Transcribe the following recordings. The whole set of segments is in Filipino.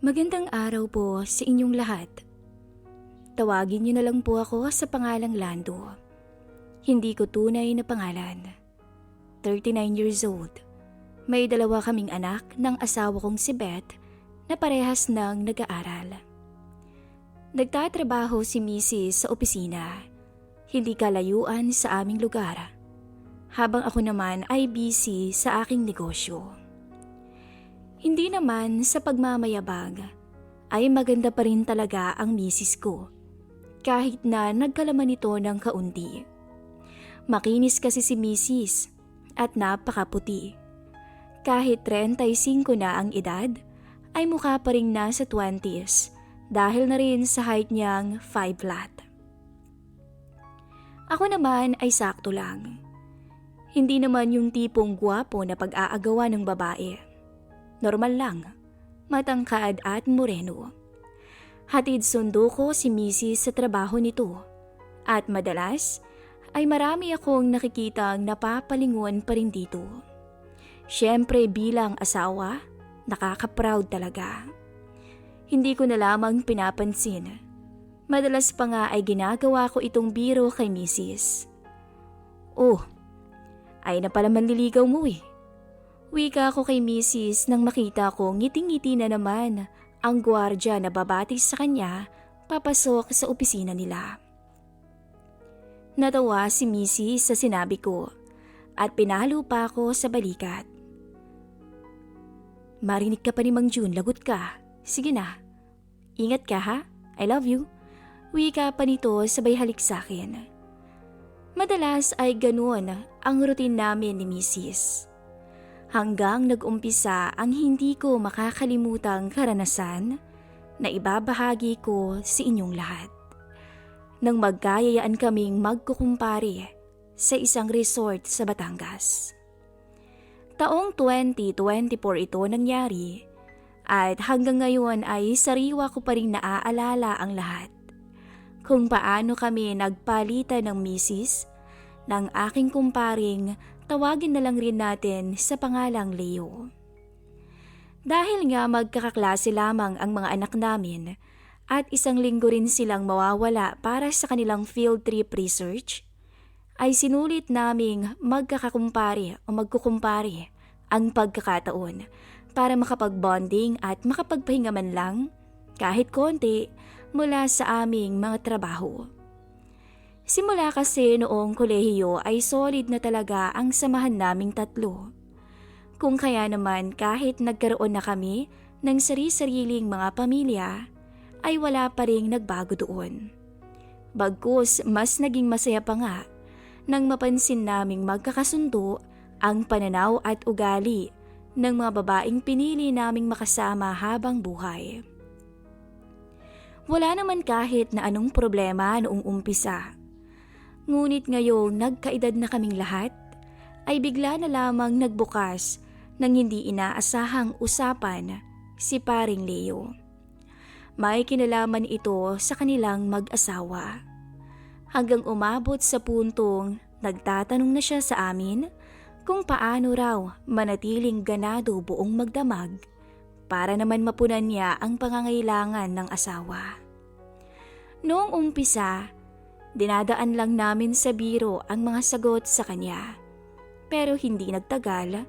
Magandang araw po sa inyong lahat. Tawagin niyo na lang po ako sa pangalang Lando. Hindi ko tunay na pangalan. 39 years old. May dalawa kaming anak ng asawa kong si Beth na parehas nang nag-aaral. Nagtatrabaho si Mrs. sa opisina, hindi kalayuan sa aming lugar, habang ako naman ay busy sa aking negosyo. Hindi naman sa pagmamayabag ay maganda pa rin talaga ang misis ko kahit na nagkalaman ito ng kaunti. Makinis kasi si misis at napakaputi. Kahit 35 na ang edad ay mukha pa rin nasa 20s dahil na rin sa height niyang 5 flat. Ako naman ay sakto lang. Hindi naman yung tipong gwapo na pag-aagawa ng babae. Normal lang, matangkad at moreno. Hatid sundo ko si Mrs. sa trabaho nito at madalas ay marami akong nakikitang napapalingon pa rin dito. Siyempre bilang asawa, nakaka-proud talaga. Hindi ko na lamang pinapansin. Madalas pa nga ay ginagawa ko itong biro kay Mrs. Oh, ay na pala manliligaw mo eh. Wika ko kay Mrs. nang makita ko ngiting-ngiti na naman ang gwardya na babati sa kanya papasok sa opisina nila. Natawa si Mrs. sa sinabi ko at pinalo pa ako sa balikat. Marinig ka pa ni Mang Jun, lagot ka. Sige na. Ingat ka ha, I love you. Wika pa nito sabay halik sa akin. Madalas ay ganoon ang routine namin ni Mrs. Hanggang nag-umpisa ang hindi ko makakalimutang karanasan na ibabahagi ko sa inyong lahat. Nang magkayayaan kaming magkukumpare sa isang resort sa Batangas. Taong 2024 ito nangyari at hanggang ngayon ay sariwa ko pa rin naaalala ang lahat. Kung paano kami nagpalitan ng misis ng aking kumparing tawagin na lang rin natin sa pangalang Leo. Dahil nga magkakaklase lamang ang mga anak namin at isang linggo rin silang mawawala para sa kanilang field trip research, ay sinulit naming magkakakumpare o magkukumpare ang pagkakataon para makapag-bonding at makapagpahinga man lang kahit konti mula sa aming mga trabaho. Simula kasi noong kolehiyo ay solid na talaga ang samahan naming tatlo. Kung kaya naman kahit nagkaroon na kami ng sari-sariling mga pamilya, ay wala pa ring nagbago doon. Bagkus mas naging masaya pa nga nang mapansin naming magkakasundo ang pananaw at ugali ng mga babaeng pinili naming makasama habang buhay. Wala naman kahit na anong problema noong umpisa. Ngunit ngayong nagkaedad na kaming lahat, ay bigla na lamang nagbukas ng hindi inaasahang usapan si paring Leo. May kinalaman ito sa kanilang mag-asawa. Hanggang umabot sa puntong nagtatanong na siya sa amin kung paano raw manatiling ganado buong magdamag para naman mapunan niya ang pangangailangan ng asawa. Noong umpisa, dinadaan lang namin sa biro ang mga sagot sa kanya. Pero hindi nagtagal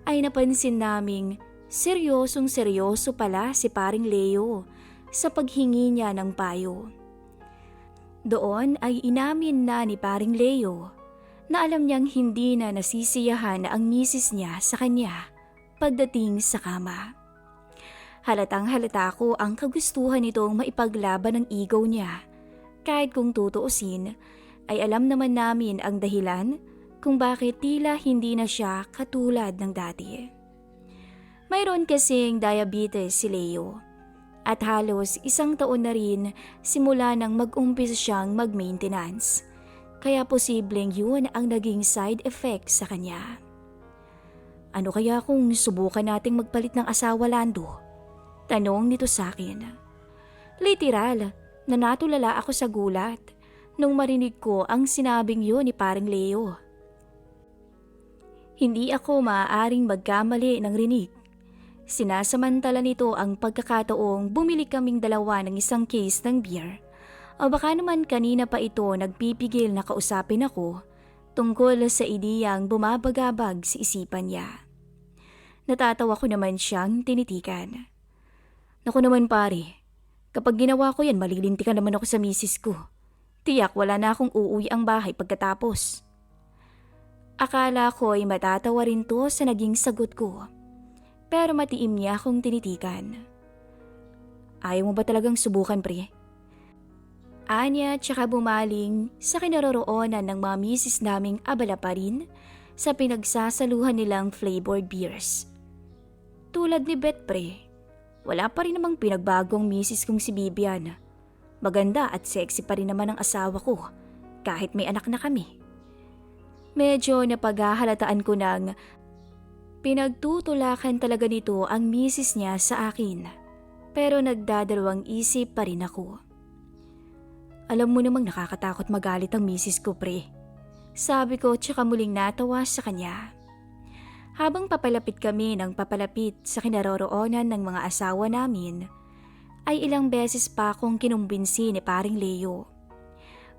ay napansin naming seryosong-seryoso pala si paring Leo sa paghingi niya ng payo. Doon ay inamin na ni paring Leo na alam niyang hindi na nasisiyahan ang misis niya sa kanya pagdating sa kama. Halatang halata ko ang kagustuhan nitong maipaglaban ng ego niya. Kahit kung tutuusin, ay alam naman namin ang dahilan kung bakit tila hindi na siya katulad ng dati. Mayroon kasing diabetes si Leo at halos 1 taon na rin simula nang mag-umpisa siyang mag-maintenance. Kaya posibleng yun ang naging side effect sa kanya. Ano kaya kung subukan nating magpalit ng asawa, Lando? Tanong nito sa akin. Literal, na natulala ako sa gulat nung marinig ko ang sinabing yun ni paring Leo. Hindi ako maaaring magkamali ng rinig Sinasamantala nito ang pagkakataong bumili kaming dalawa ng isang case ng beer. O baka naman kanina pa ito nagpipigil na kausapin ako tungkol sa ideyang bumabagabag sa isipan niya. Natatawa ko naman siyang tinitikan. Naku naman pare, kapag ginawa ko yan malilintikan naman ako sa misis ko. Tiyak wala na akong uuwi ang bahay pagkatapos. Akala ko ay matatawa rin to sa naging sagot ko. Pero matiim niya akong tinitikan. Ayaw mo ba talagang subukan pre? Anya tsaka bumaling sa kinaroroonan ng mga misis naming abala pa rin sa pinagsasaluhan nilang flavored beers. Tulad ni Beth pre, wala pa rin namang pinagbagong misis kong si Bibian. Maganda at sexy pa rin naman ang asawa ko kahit may anak na kami. Medyo napaghahalataan ko nang pinagtutulakan talaga nito ang misis niya sa akin. Pero nagdadalawang isip pa rin ako. Alam mo namang nakakatakot magalit ang misis ko pre. Sabi ko tsaka muling natawa sa kanya. Habang papalapit kami ng papalapit sa kinaroroonan ng mga asawa namin, ay ilang beses pa akong kinumbinsi ni paring Leo.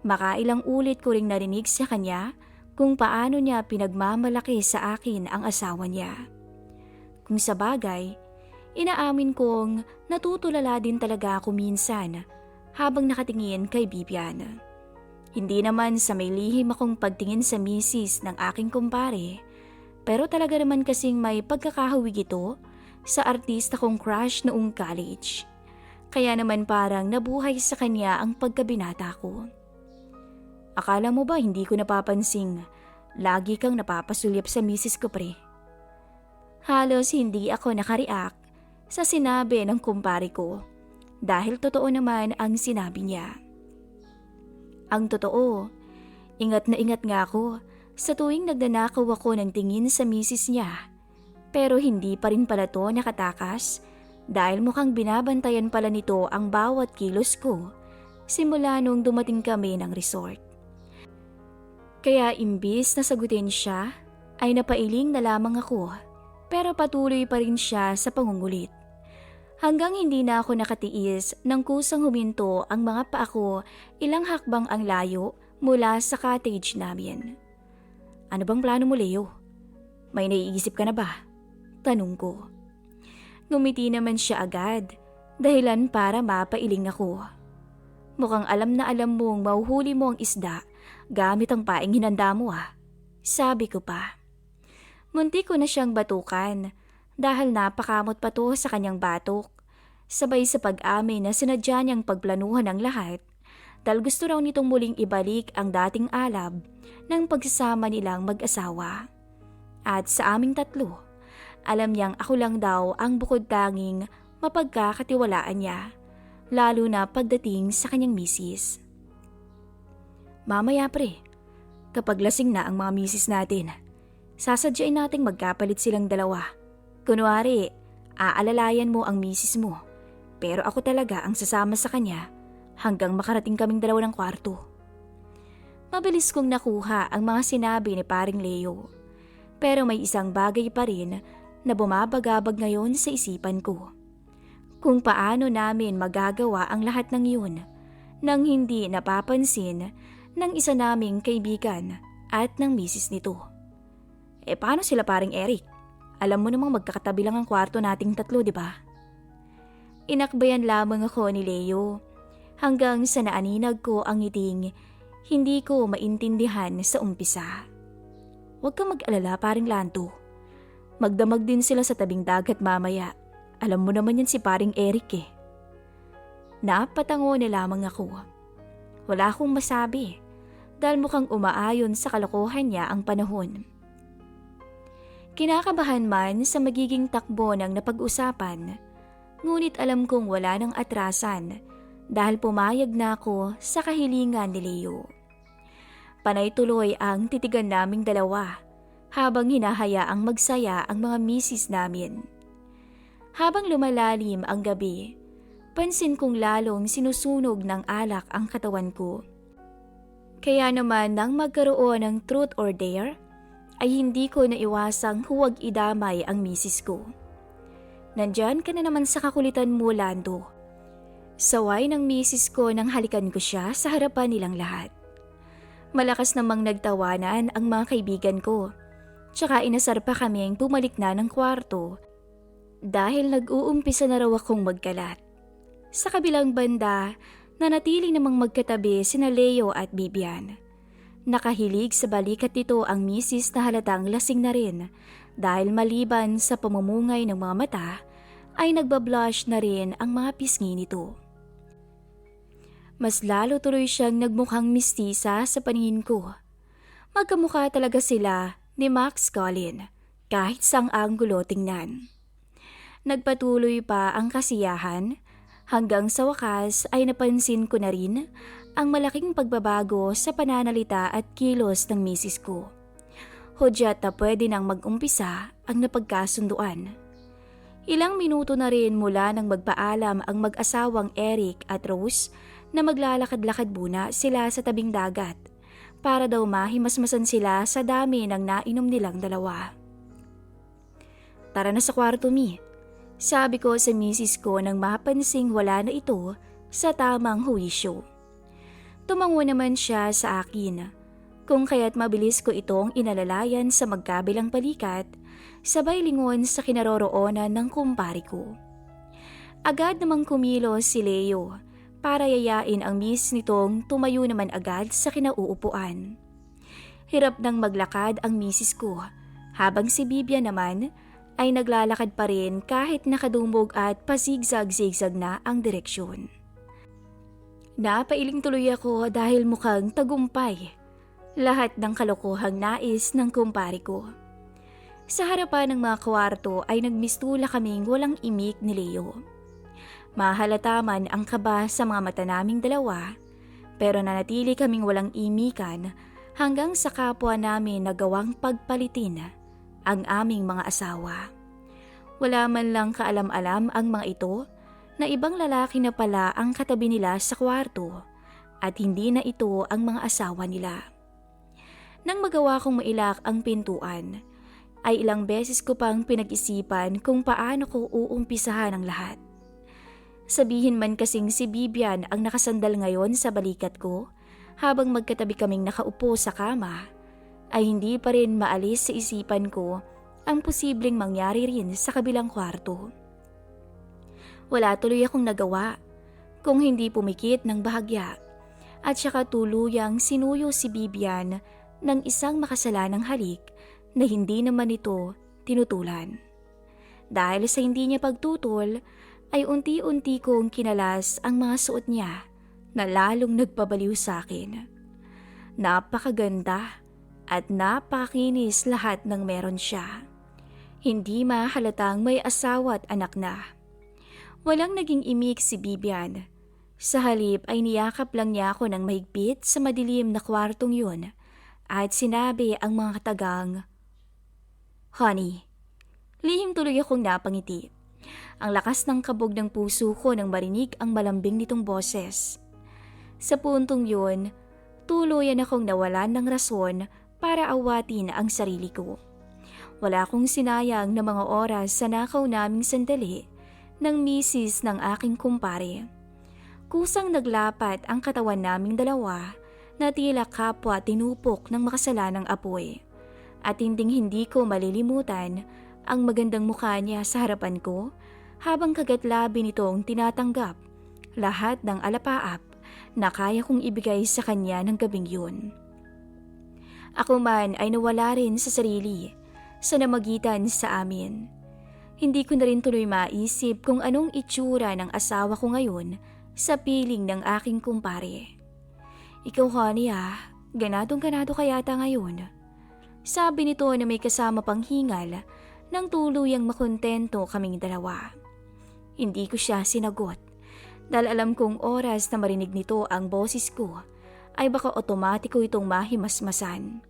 Makailang ulit ko ring narinig sa kanya kung paano niya pinagmamalaki sa akin ang asawa niya. Kung sa bagay, inaamin kong natutulala din talaga ako minsan habang nakatingin kay Bibian. Hindi naman sa may lihim akong pagtingin sa misis ng aking kumpare, pero talaga naman kasing may pagkakahawig ito sa artista kong crush noong college. Kaya naman parang nabuhay sa kanya ang pagkabinata ko. Akala mo ba hindi ko napapansing lagi kang napapasulyap sa misis ko pre? Halos hindi ako nakareact sa sinabi ng kumpare ko dahil totoo naman ang sinabi niya. Ang totoo, ingat na ingat nga ako sa tuwing nagdanakaw ako ng tingin sa misis niya, pero hindi pa rin pala to nakatakas dahil mukhang binabantayan pala nito ang bawat kilos ko simula nung dumating kami ng resort. Kaya imbis na sagutin siya, ay napailing na lamang ako, pero patuloy pa rin siya sa pangungulit. Hanggang hindi na ako nakatiis nang kusang huminto ang mga paa ko ilang hakbang ang layo mula sa cottage namin. Ano bang plano mo Leo? May naiisip ka na ba? Tanong ko. Ngumiti naman siya agad, dahilan para mapailing ako. Mukhang alam na alam mong mauhuli mo ang isda gamit ang paing hinanda mo ah. Sabi ko pa. Munti ko na siyang batukan dahil napakamot pa to sa kanyang batok. Sabay sa pag-amin na sinadya niyang pagplanuhan ang lahat dahil gusto raw nitong muling ibalik ang dating alab ng pagsasama nilang mag-asawa. At sa aming tatlo, alam niyang ako lang daw ang bukod tanging mapagkakatiwalaan niya, lalo na pagdating sa kanyang misis. Mamaya pre, kapag lasing na ang mga misis natin, sasadyain nating magkapalit silang dalawa. Kunwari, aalalayan mo ang misis mo, pero ako talaga ang sasama sa kanya hanggang makarating kaming dalawa ng kwarto. Mabilis kong nakuha ang mga sinabi ni paring Leo, pero may isang bagay pa rin na bumabagabag ngayon sa isipan ko. Kung paano namin magagawa ang lahat ng yun nang hindi napapansin ng isa naming kaibigan at ng misis nito. Paano sila paring Eric? Alam mo namang magkakatabi lang ang kwarto nating tatlo, di ba? Inakbayan lamang ako ni Leo hanggang sa naaninag ko ang ngiting hindi ko maintindihan sa umpisa. Huwag kang mag-alala paring Lanto. Magdamag din sila sa tabing dagat mamaya. Alam mo naman yan si paring Eric eh. Napatango na lamang ako. Wala akong masabi dahil mukhang umaayon sa kalokohan niya ang panahon. Kinakabahan man sa magiging takbo ng napag-usapan, ngunit alam kong wala nang atrasan dahil pumayag na ako sa kahilingan ni Leo. Panay tuloy ang titigan naming dalawa habang hinahayaang magsaya ang mga misis namin. Habang lumalalim ang gabi, pansin kong lalong sinusunog ng alak ang katawan ko. Kaya naman nang magkaroon ng truth or dare, ay hindi ko naiwasang huwag idamay ang misis ko. Nandyan ka na naman sa kakulitan mo, Lando. Saway ng misis ko nang halikan ko siya sa harapan nilang lahat. Malakas namang nagtawanan ang mga kaibigan ko. Tsaka inasar pa kaming bumalik na ng kwarto dahil nag-uumpisa na raw akong magkalat. Sa kabilang banda, nanatili namang magkatabi sina Leo at Bibian. Nakahilig sa balikat nito ang misis na halatang lasing na rin dahil maliban sa pamumungay ng mga mata ay nagbablush na rin ang mga pisngi nito. Mas lalo tuloy siyang nagmukhang mistisa sa paningin ko. Magkamukha talaga sila ni Max Colin kahit sang anggulo tingnan. Nagpatuloy pa ang kasiyahan hanggang sa wakas ay napansin ko na rin ang malaking pagbabago sa pananalita at kilos ng misis ko. Hudyat na pwede nang mag-umpisa ang napagkasunduan. Ilang minuto na rin mula nang magpaalam ang mag-asawang Eric at Rose na maglalakad-lakad muna sila sa tabing dagat para daw mahimasmasan sila sa dami ng nainom nilang dalawa. Tara na sa kwarto, Mi. Sabi ko sa misis ko nang mapansing wala na ito sa tamang huwisyo. Tumango naman siya sa akin, kung kaya't mabilis ko itong inalalayan sa magkabilang balikat, sabay lingon sa kinaroroonan ng kumpari ko. Agad namang kumilos si Leo para yayain ang miss nitong tumayo naman agad sa kinauupuan. Hirap nang maglakad ang misis ko, habang si Bibian naman ay naglalakad pa rin kahit nakadumog at pasigzag-zigzag na ang direksyon. Napailing tuloy ako dahil mukhang tagumpay lahat ng kalokohang nais ng kumpare ko. Sa harapan ng mga kwarto ay nagmistula kaming walang imik ni Leo. Mahalata man ang kaba sa mga mata naming dalawa, pero nanatili kaming walang imikan hanggang sa kapwa namin nagawang pagpalitin ang aming mga asawa. Wala man lang kaalam-alam ang mga ito na ibang lalaki na pala ang katabi nila sa kwarto at hindi na ito ang mga asawa nila. Nang magawa kong mailak ang pintuan, ay ilang beses ko pang pinag-isipan kung paano ko uumpisahan ang lahat. Sabihin man kasing si Bibian ang nakasandal ngayon sa balikat ko habang magkatabi kaming nakaupo sa kama, ay hindi pa rin maalis sa isipan ko ang posibleng mangyari rin sa kabilang kwarto. Wala tuloy akong nagawa kung hindi pumikit ng bahagya at saka tuluyang sinuyo si Bibian ng isang makasalanang halik na hindi naman ito tinutulan. Dahil sa hindi niya pagtutol ay unti-unti kong kinalas ang mga suot niya na lalong nagpabaliw sa akin. Napakaganda at napakakinis lahat ng meron siya. Hindi mahalatang may asawa at anak na. Walang naging imik si Bibian. Sa halip ay niyakap lang niya ako ng mahigpit sa madilim na kwartong yun at sinabi ang mga katagang, "Honey." Lihim tuloy akong napangiti. Ang lakas ng kabog ng puso ko nang marinig ang malambing nitong boses. Sa puntong yun, tuluyan akong nawalan ng rason para awatin ang sarili ko. Wala akong sinayang na mga oras sa nakaw naming sandali ng misis ng aking kumpare. Kusang naglapat ang katawan naming dalawa na tila kapwa tinupok ng makasalanang apoy. At hindi ko malilimutan ang magandang mukha niya sa harapan ko habang kagatlabi nitong tinatanggap lahat ng alapaap na kaya kong ibigay sa kanya ng gabing yun. Ako man ay nawala rin sa sarili sa namagitan sa amin. Hindi ko na rin tuloy maisip kung anong itsura ng asawa ko ngayon sa piling ng aking kumpare. "Ikaw, honey, ganadong-ganado ka yata ngayon." Sabi nito na may kasama pang hingal nang tuluyang makontento kaming dalawa. Hindi ko siya sinagot dahil alam kong oras na marinig nito ang boses ko ay baka otomatiko itong mahimasmasan.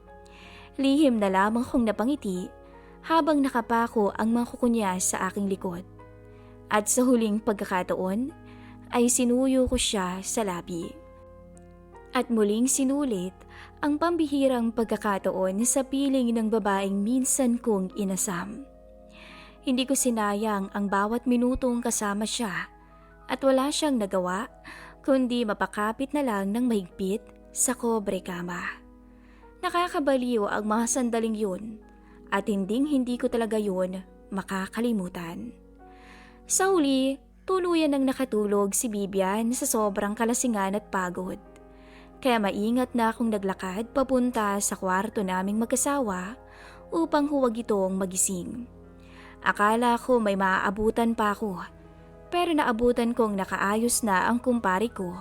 Lihim na lamang kong napangiti habang nakapako ang mga kuko niya sa aking likod. At sa huling pagkakataon ay sinuyo ko siya sa labi. At muling sinulit ang pambihirang pagkakataon sa piling ng babaeng minsan kong inasam. Hindi ko sinayang ang bawat minutong kasama siya at wala siyang nagawa kundi mapakapit na lang ng mahigpit sa kobre kama. Nakakabaliw ang mga sandaling yun at hindi ko talaga yun makakalimutan. Sa huli, tuluyan nang nakatulog si Bibian sa sobrang kalasingan at pagod. Kaya maingat na akong naglakad papunta sa kwarto naming mag-asawa upang huwag itong magising. Akala ko may maaabutan pa ako, pero naabutan kong nakaayos na ang kumpare ko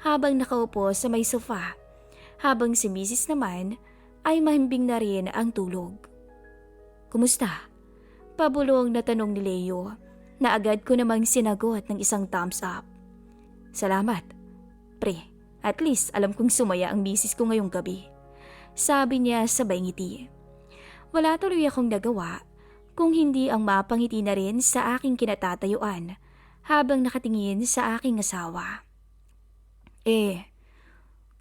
habang nakaupo sa may sofa, habang si Mrs. naman ay mahimbing na rin ang tulog. "Kumusta?" Pabulong na tanong ni Leo na agad ko namang sinagot ng isang thumbs up. "Salamat, pre. At least alam kong sumaya ang misis ko ngayong gabi," sabi niya sabay ngiti. Wala tuloy akong nagawa kung hindi ang mapangiti na rin sa aking kinatatayuan habang nakatingin sa aking asawa.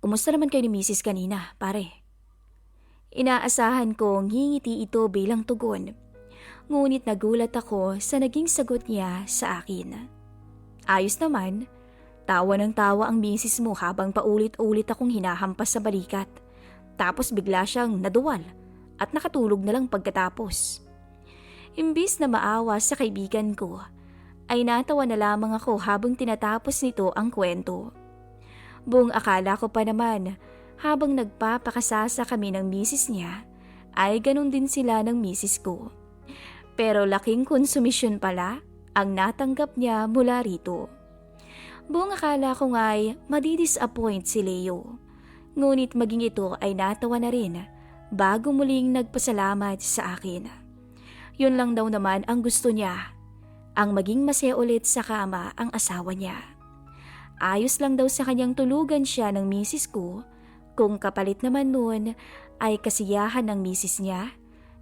Kumusta naman kayo ni misis kanina, pare?" Inaasahan kong hingiti ito bilang tugon, ngunit nagulat ako sa naging sagot niya sa akin. "Ayos naman, tawa ng tawa ang misis mo habang paulit-ulit akong hinahampas sa balikat. Tapos bigla siyang naduwal at nakatulog na lang pagkatapos." Imbis na maawa sa kaibigan ko, ay natawa na lamang ako habang tinatapos nito ang kwento. Buong akala ko pa naman, habang nagpapakasasa kami ng misis niya, ay ganun din sila ng misis ko. Pero laking konsumisyon pala ang natanggap niya mula rito. Buong akala ko nga'y madidisappoint si Leo, ngunit maging ito ay natawa na rin bago muling nagpasalamat sa akin. Yun lang daw naman ang gusto niya, ang maging masaya ulit sa kama ang asawa niya. Ayos lang daw sa kanyang tulugan siya ng misis ko, kung kapalit naman nun ay kasiyahan ng misis niya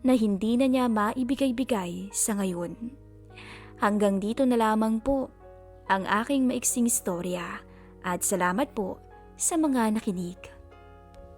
na hindi na niya maibigay-bigay sa ngayon. Hanggang dito na lamang po ang aking maiksing istorya at salamat po sa mga nakinig.